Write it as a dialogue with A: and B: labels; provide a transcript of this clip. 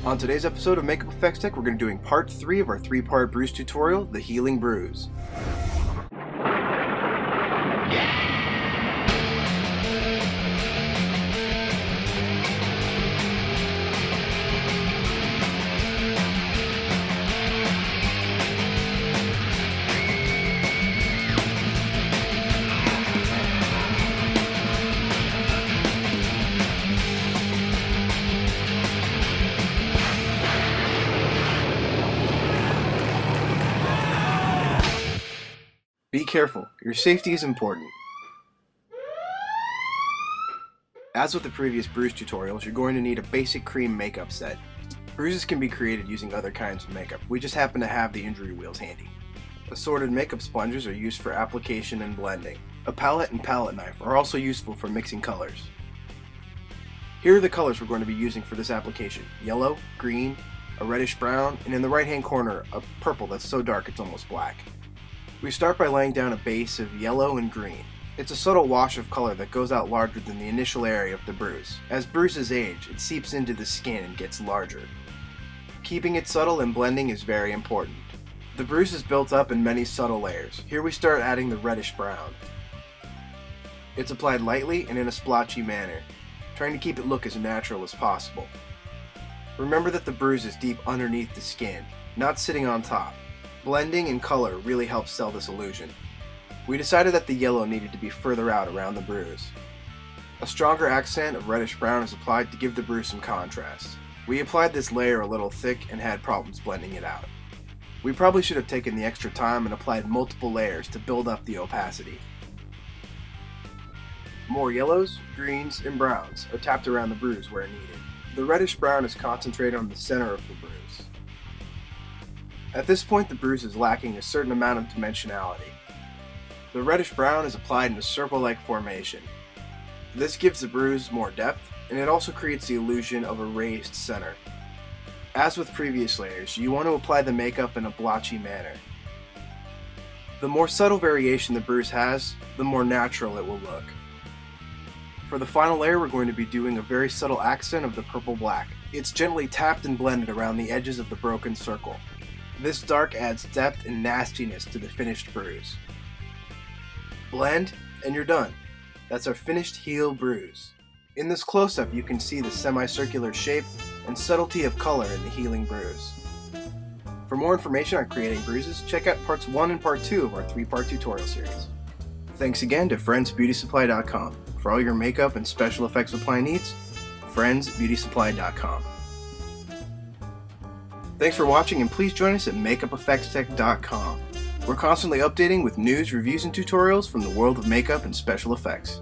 A: On today's episode of Makeup Effects Tech, we're going to be doing part 3 of our 3-part bruise tutorial, the Healing Bruise. Be careful, your safety is important. As with the previous bruise tutorials, you're going to need a basic cream makeup set. Bruises can be created using other kinds of makeup, we just happen to have the injury wheels handy. Assorted makeup sponges are used for application and blending. A palette and palette knife are also useful for mixing colors. Here are the colors we're going to be using for this application: yellow, green, a reddish brown, and in the right hand corner, a purple that's so dark it's almost black. We start by laying down a base of yellow and green. It's a subtle wash of color that goes out larger than the initial area of the bruise. As bruises age, it seeps into the skin and gets larger. Keeping it subtle and blending is very important. The bruise is built up in many subtle layers. Here we start adding the reddish brown. It's applied lightly and in a splotchy manner, trying to keep it look as natural as possible. Remember that the bruise is deep underneath the skin, not sitting on top. Blending and color really helps sell this illusion. We decided that the yellow needed to be further out around the bruise. A stronger accent of reddish brown is applied to give the bruise some contrast. We applied this layer a little thick and had problems blending it out. We probably should have taken the extra time and applied multiple layers to build up the opacity. More yellows, greens, and browns are tapped around the bruise where needed. The reddish brown is concentrated on the center of the bruise. At this point, the bruise is lacking a certain amount of dimensionality. The reddish brown is applied in a circle-like formation. This gives the bruise more depth, and it also creates the illusion of a raised center. As with previous layers, you want to apply the makeup in a blotchy manner. The more subtle variation the bruise has, the more natural it will look. For the final layer, we're going to be doing a very subtle accent of the purple-black. It's gently tapped and blended around the edges of the broken circle. This dark adds depth and nastiness to the finished bruise. Blend, and you're done. That's our finished heel bruise. In this close-up, you can see the semicircular shape and subtlety of color in the healing bruise. For more information on creating bruises, check out parts 1 and part 2 of our 3-part tutorial series. Thanks again to friendsbeautysupply.com. For all your makeup and special effects supply needs, friendsbeautysupply.com. Thanks for watching, and please join us at makeupeffectstech.com. We're constantly updating with news, reviews, and tutorials from the world of makeup and special effects.